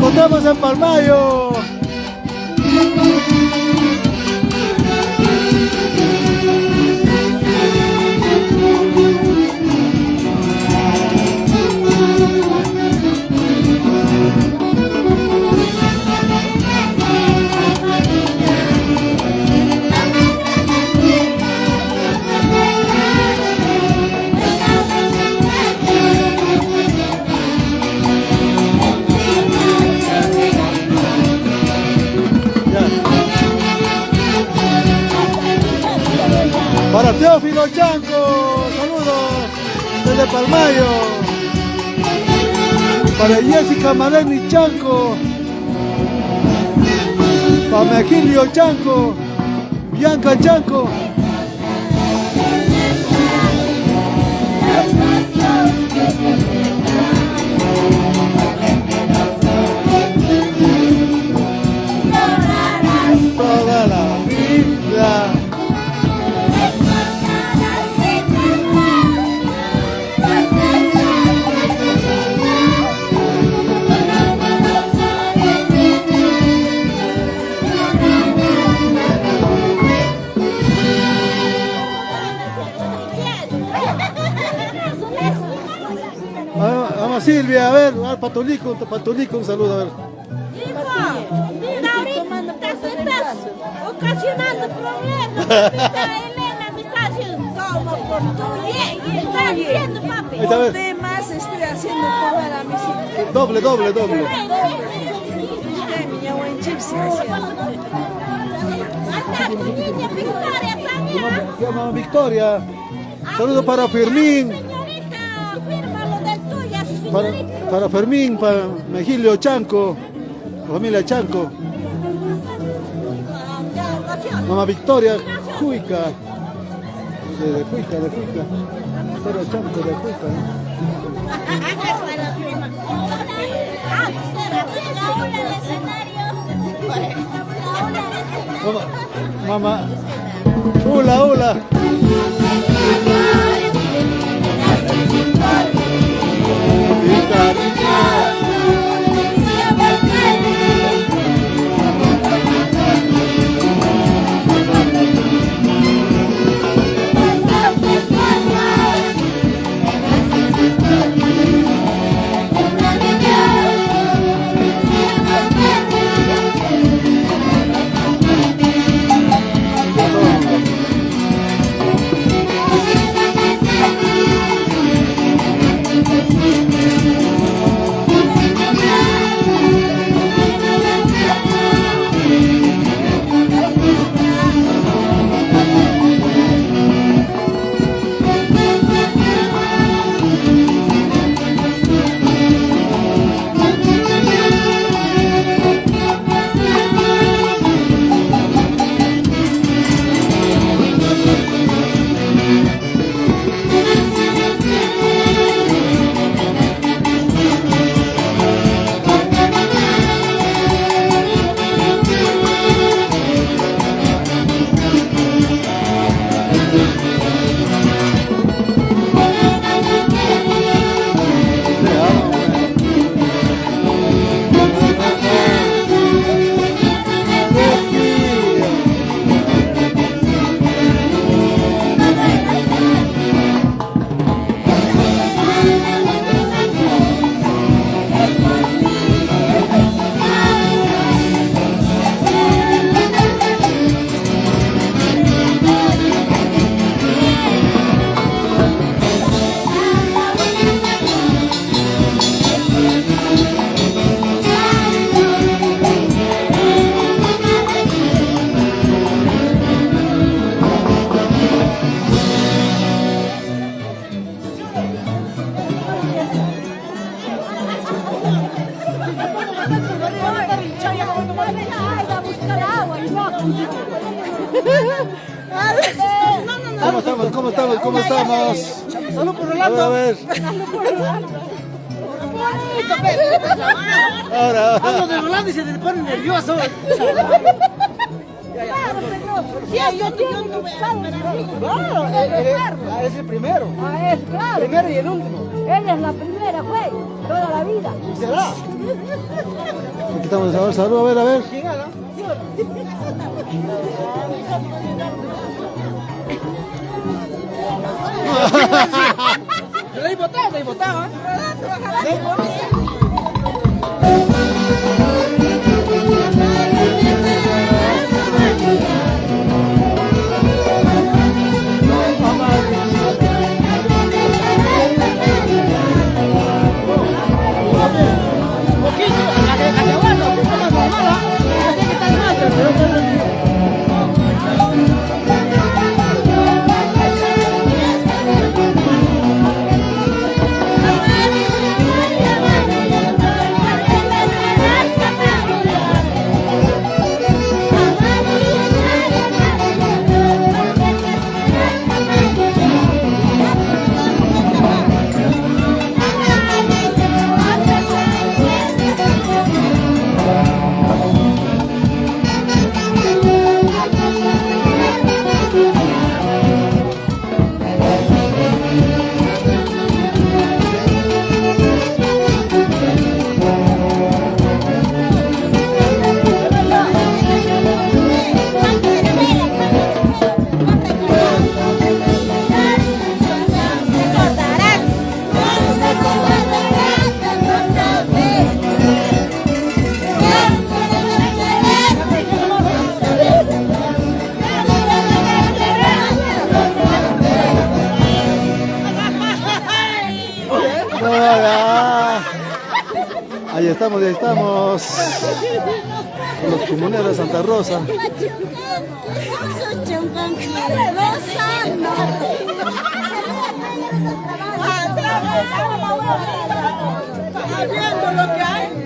encontramos en Palmayo. Para Teófilo Chanco, saludos desde Palmayo. Para Jessica Mareni Chanco. Para Mejilio Chanco. Bianca Chanco. Toda la vida. Vamos Silvia, a ver, Patolico, un saludo, a ver. Hijo, mira, ahorita estás ocasionando problemas. Elena me está haciendo todo por tu bien. ¿Qué está haciendo, papi? Por demás estoy haciendo comer a mis hijos. Doble. Mi buen chips hasta tu niña Victoria también. Llama Victoria. Saludo para Fermín. Para Fermín, para Mejilio Chanco, familia Chanco. Mamá Victoria, Juica. De Juica. Victoria Chanco de Juica. Mamá. Hola. ¿Cómo estamos? Salud por Rolando. A ver. Ahora. Hablo de Rolando y se te pone nervioso. Es el primero. Ah, es claro. Primero y el último. Ella es la primera, güey, toda la vida. ¿Será? estamos, a ver, salud, a ver, a ver. Le he votado, ¿eh? Ahí estamos, ahí estamos. Los comuneros de Santa Rosa.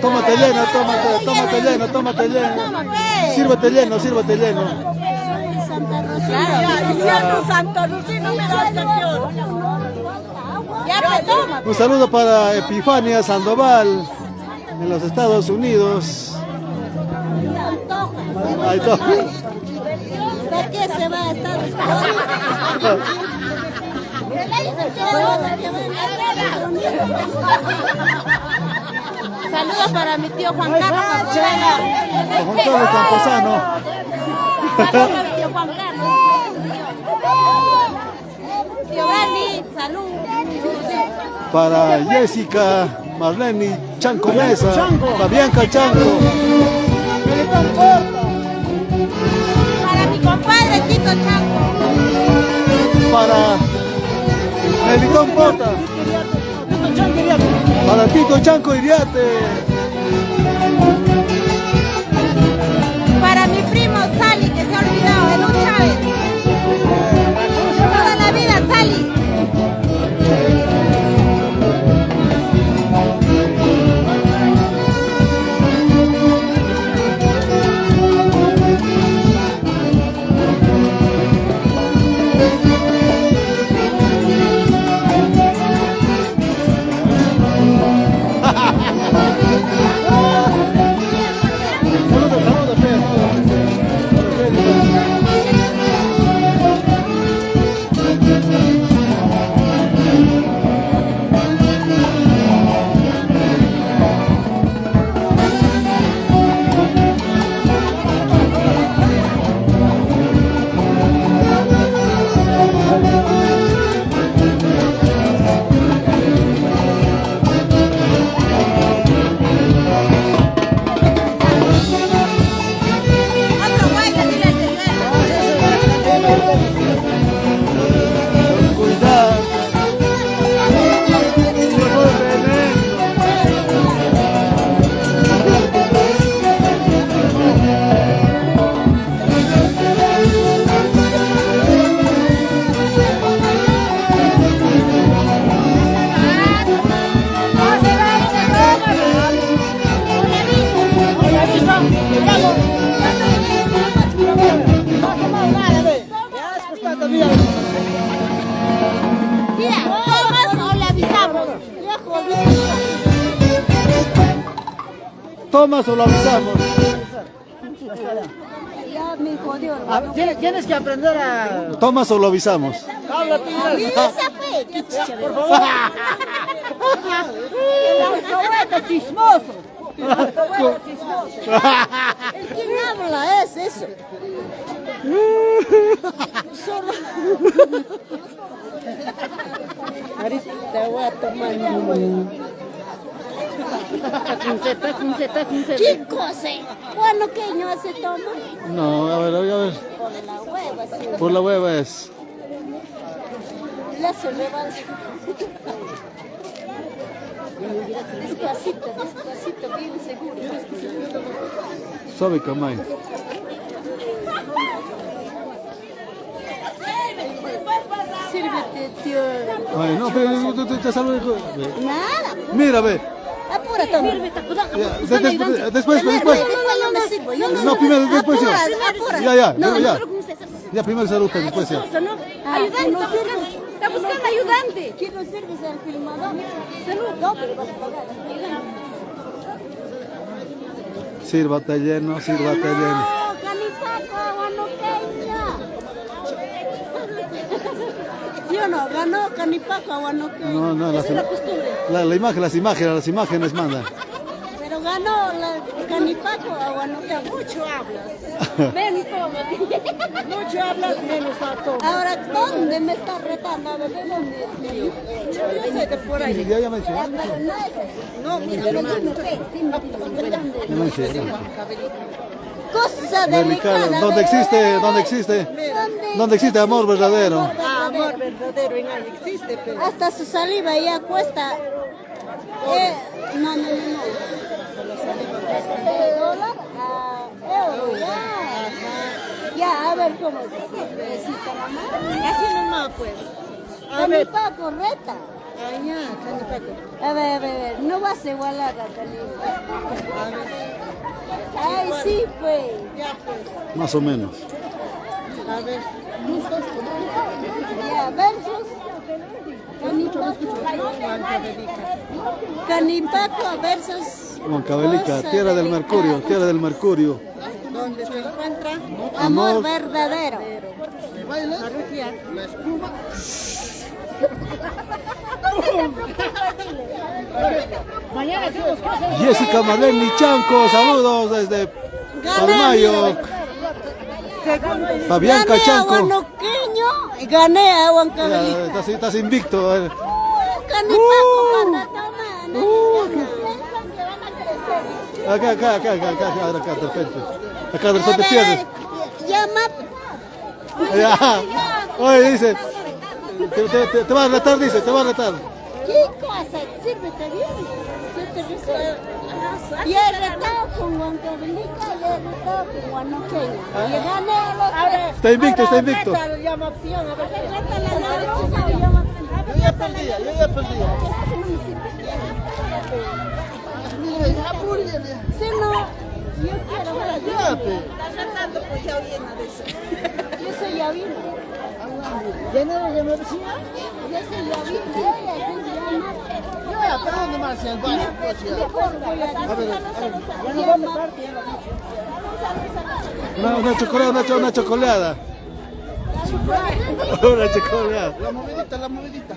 Tómate lleno, tómate lleno, tómate lleno. Sírvete lleno, sírvete lleno. Diciendo Santo Lucino, mira hasta qué hora. Ya me toma. Un saludo para Epifania Sandoval en los Estados Unidos. Ahí está. ¿De qué se va a Estados Saludos para mi tío Juan Carlos Camposano. Juan Carlos Camposano. Saludos a mi tío Juan Carlos. Tío Brandy, salud. Para Jessica Marlene Chanco Mesa, Fabianca Chanco. Para mi compadre Tito Chanco. Para Melitón Porta. Para Tito Chanco Iriarte. Para mi primo Sally, que se ha olvidado, Edu Chávez. Toda la vida, Sally. Tomas o lo avisamos. Ya me jodió. Tienes que aprender a... Tomas o lo avisamos. Por favor. El alcahuete chismoso. El quien habla es eso. Solo. Ahorita voy a tomar ¿qué cosa? Bueno, ¿qué no se toma? No, a ver. Por la hueva, sí. Por la hueva es. La se levanta. Despacito, bien seguro. Suave, Camay. Sírvete, tío. Ay, no, pero te salvo. Nada. Mira, ve. Apura, toma. Ya, después. Yo me sirvo. No, primero, después ya. Apura. Ya. No, Ya, primero salud, después ya. Ayudante, está buscando ayudante. ¿Quién nos sirve al filmador? Salud. No, pero vas a pagar. Sírvate lleno. Canipaco, guanoqueña. Yo no, ganó Canipaco, guanoqueña. No, Esa es la costumbre. las imágenes mandan. Pero ganó la Canipaco, guanoqueña. Mucho hablas. Ven, toma. Mucho hablas, menos a todo. Ahora, ¿dónde me estás retando? A ver, ¿de dónde? Yo sé de por ahí. Ya me dice. No, mira, hermano. Cosa Delicado. delicada. ¿Dónde existe amor verdadero? Amor verdadero en ahí existe, pero... Hasta su saliva ya cuesta... no. De dólar a euro, ya. Ya, a ver cómo se sirve. Así nomás, pues. Canipaco, reta. A ver, no vas a igualar a Canipaco. Ay, sí, pues. Ya, pues. Más o menos. A ver. Ya, versus. Canipaco versus. Huancavelica, tierra del Mercurio. Donde se encuentra amor verdadero. La espuma. Mañana hacemos cosas. Jessica Marlene Chanco, saludos desde Palmayo. Fabianca Gané a Chanco. Huanoqueño y gané a Huancavelica. Estás invicto. Canipaco, cuando toman. Acá, perfecto. Acá de repente pierdes. Llama. Ya. Oye, dice, te va a retar, dice, te va a retar. ¿Qué cosa? Sírvete bien. Yo te resuelvo. Y he retado con Huancavelica y he retado con Huanoqueño. Y gané a los tres. Está invicto. Llama opción. A ver, Yo ya perdía. si no, yo quiero ver. Estás retando pues ya viene de eso. Yo soy Yavina. ¿Llena de democracia? Yo soy Yavina. Yo ya, pero ¿dónde más se va? Una chocolada. Una chocolada. La movidita.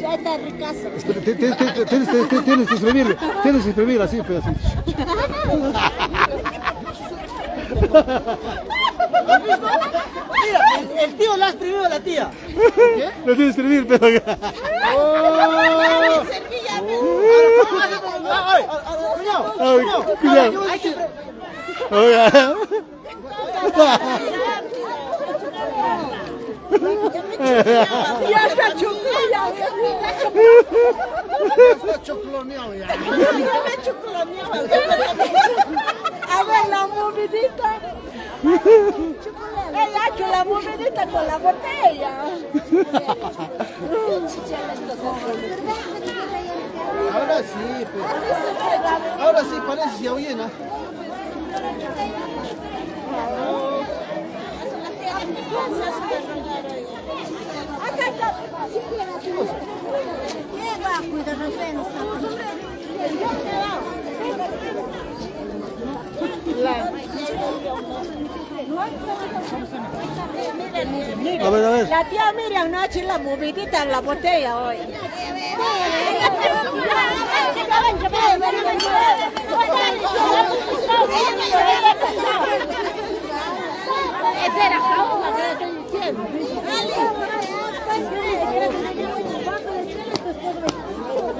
Ya está ricazo. Tienes que exprimir así, pedacito. Mira, el tío la ha exprimido a la tía. ¿Qué? Lo tienes que exprimir, pero... Cuidado. Ya está chocloneado. Está chocloneado ya. A ver la movidita. Él ha hecho la movidita con la botella. Ahora sí, pues. Ahora sí parece ya llena. Acá está. Lleva, cuídanos de A ver. La tía Miriam no ha hecho la movidita en la botella hoy. Esa era jaula,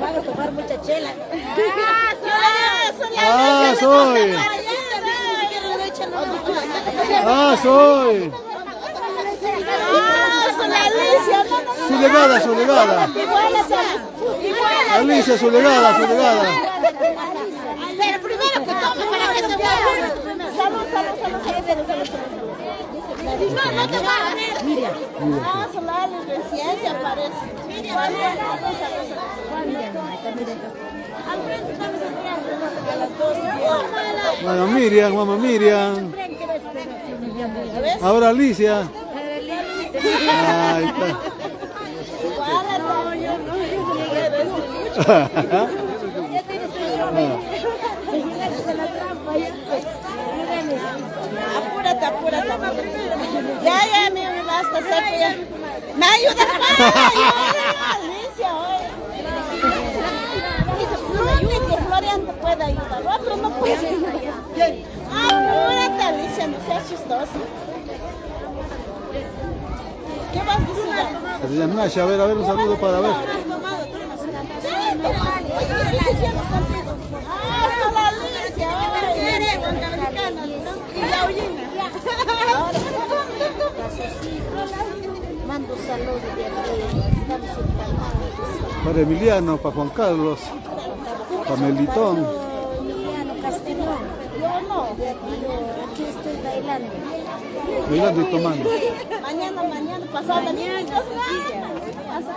van a tomar mucha chela. Ah, soy. Ah, soy. Su legada, su legada. Alicia, su legada, su legada. Pero primero que tome para que se vaya. Salud. No te va a ver. Miriam. Ah, solar, recién se aparece. Miriam. Al frente estamos esperando a las 2. Mamá Miriam. Ahora Alicia. Ahí está. Apúrate. Ya, me basta, seco ya. ¿Me ayudas? Alicia, hoy. Que Florian te puede ayudar, otro no puede. Apúrate, Alicia, no seas chistosa. ¿Qué vas a decir? A ver, un saludo para ver. Mando saludos de aquí. Estamos en Para Emiliano, para Juan Carlos, para Melitón. Emiliano Castellón. Yo no. Aquí estoy bailando. Bailando y tomando. Mañana, pasado mañana.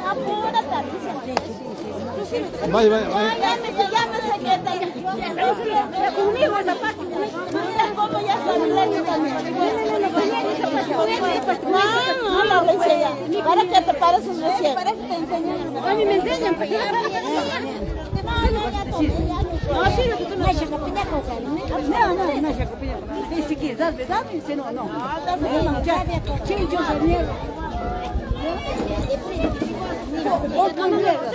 Apúrate, Vaya. ya me saqué. Conmigo esa página. ¿Cómo ya está hablando también? No, la recién ya. ¿Para qué te pareces recién? Para eso te enseñan. A mí me enseñan, pues ya. No, sí, no es chacopiñaco, no es chacopiñaco. Si quieres, dame, si no, no. Sí, yo soy mierda. Otra mierda.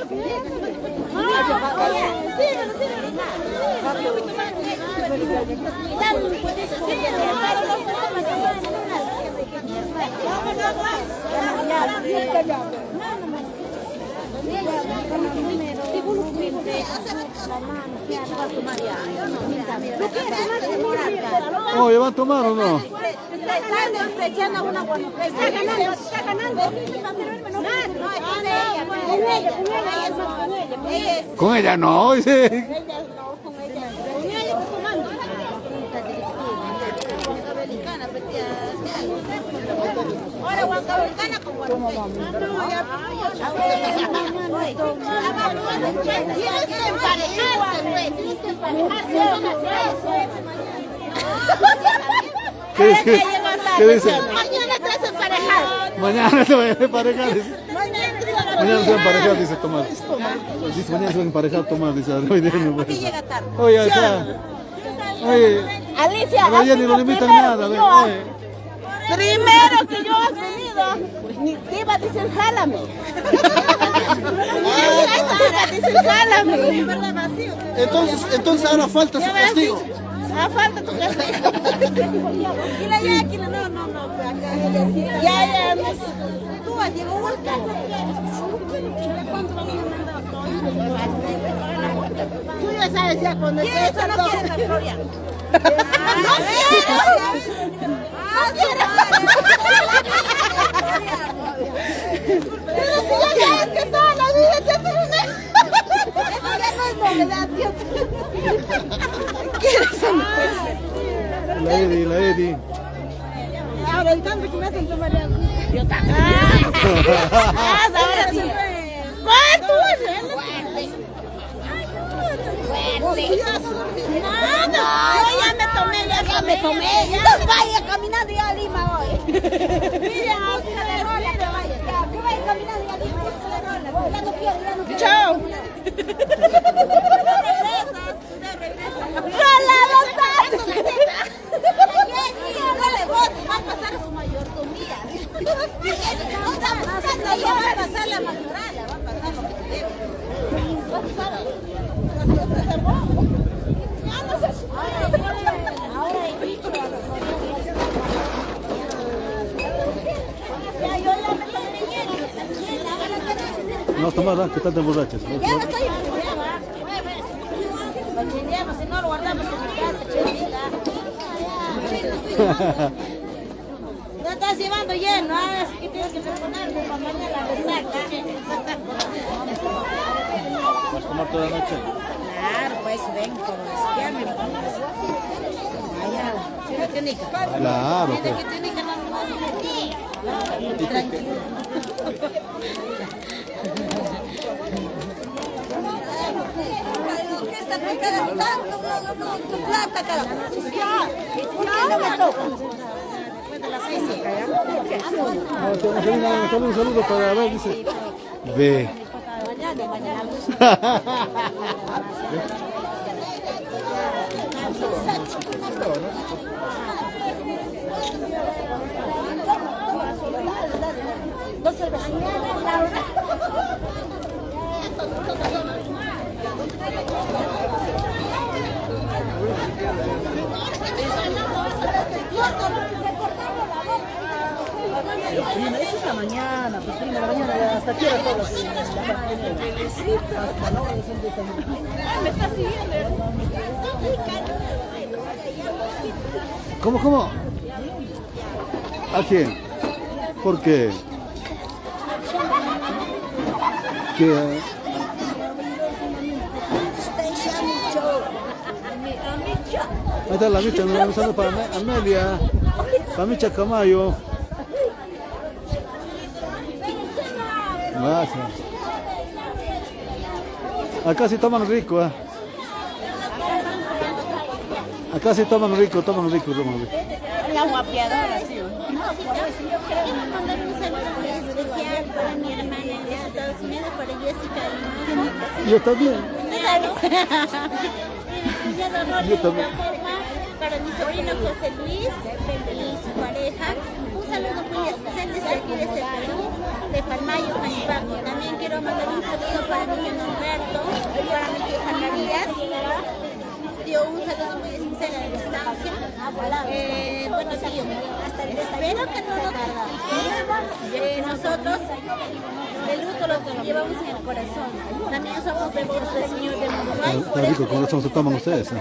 Oh, ¿ya van a tomar o no? Está ganando. Con ella no, dice. Ahora Huancabercana con Guanajuato. Tienes que emparejarte, tienes que emparejarte. ¿Qué dice? ¿Qué dice? Mañana te vas a emparejar. Mañana se va a emparejar. Mañana se va a emparejar, dice Tomás. Dice, mañana se va a emparejar Tomás, dice. Aquí llega tarde. Oye, acá. Oye, Alicia, a ella ni no le invitan nada. Primero que yo has venido, te iba a decir jálame. Jálame. Entonces ahora falta su castigo. Falta tu castigo. No, pues acá ella sí. Ya, tú has llegado vuelta. Tú ya sabes ya cuando ¿quieres o no quieres a Florian? ¡No quiero! Pero si ya sabes que toda la vida te hace una... Eso ya no es novedad, tío. ¿Quieres o no quieres? La Edi. Ahora el cambio que me hacen tomar agua. Yo también. Ahora sí. ¿Cuánto es? No, yo ya me tomé. Entonces vaya caminando ya a Lima hoy. Mira, que vaya caminando ya a Lima. Ya no quiero. Chao. Va a pasar a su mayordomía. Va a pasar la mayoral, va a pasar lo que se debe. ¿No has tomado? ¿Qué tal te emborrachas? Ya no estoy embriagada. Bachilleamos, si no lo guardamos en mi casa, chelita. No estás llevando lleno, así que tienes que reponerme para mañana resaca. ¿Vas a tomar toda la noche? Claro, pues ven, como ya me pones. Allá, ¿sí me entiendes? Claro, Tiene pues. que tener que no tranquilo. ¿Qué está pegando tanto? Tu plata, carajo. Ya no me toca. Después de las 6 se cae. Un saludo para ver, dice. Ve. Mañana. Dos cervezas. Eso es la mañana, pues prima, la mañana, hasta aquí era todo. Hasta la hora de siempre también. Me está siguiendo. ¿Cómo? ¿A quién? ¿Por qué? ¿Qué? Ahí está la Micha, un saludo para Amelia, para Micha Camayo. Gracias. Acá sí toman rico, ¿eh? Acá sí toman rico. La guapiadora, sí. No, por eso yo quiero mandar un saludo muy especial para mi hermana en Estados Unidos, para Jessica. Yo también. Yo también. Para mi sobrino José Luis y su pareja. Un saludo muy especial desde aquí, desde Perú, de Palmayo, Canipaco. También quiero mandar un saludo para mi hijo Humberto, para mi tía Marías. Dio un saludo muy especial a la distancia. Bueno, sí, espero que no nos nosotros el luto lo llevamos en el corazón. También somos devotos del Señor del Uruguay. Está rico, con razón se toman ustedes, ¿eh?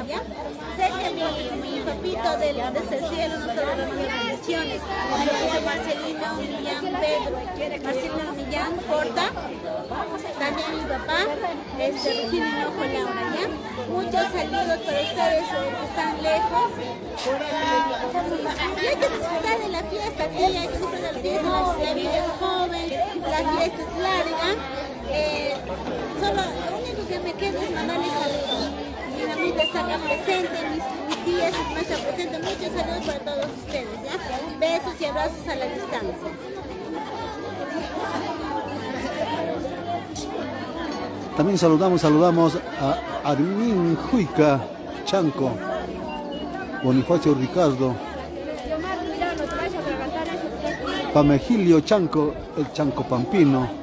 Sé que mi papito desde el cielo nos da las bendiciones. Marcelino Millán Pedro, Marcelino Millán Porta, también mi papá, Regina Hinojo Laura, ¿ya? Muchos saludos para ustedes que están lejos. Y hay que disfrutar de la fiesta, aquí hay que disfrutar de la fiesta, la vida es joven, la fiesta es larga. Solo lo único que me queda es mandarles saludos. Mi mamita está acá presente, mis tías no están presentes. Muchos saludos para todos ustedes, ¿ya? Besos y abrazos a la distancia. También saludamos a Armin Juica Chanco, Bonifacio Ricardo, Pamegilio Chanco, el Chanco Pampino.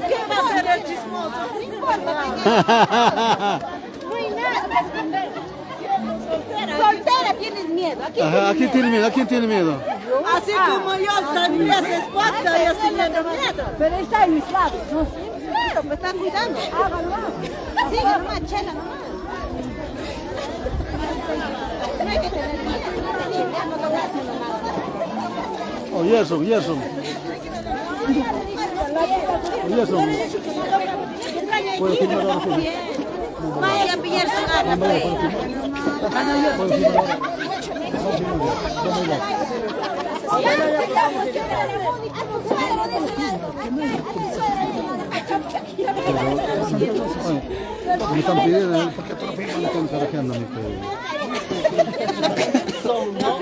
¿Qué va a ser el chismoso? No importa. No hay nada que esconder. Soltera tienes miedo. Ajá, ¿a quién tiene miedo? ¿A quién tiene miedo? Así como yo también hace cuatro y estoy teniendo miedo. Pero está en mis labios, ¿no? Claro, me están cuidando. Hágalo. Sí, nomás, chela nomás. No hay que tener miedo. No te voy a hacer nada. Oh, Gerson. ¿Puedo filmar ahora? Vaya a pillar su gana, pues. ¿Puedo filmar ahora? Me están pidiendo, ¿por qué tú lo filmas? Me están carajeando, mi pedo. Son, ¿no?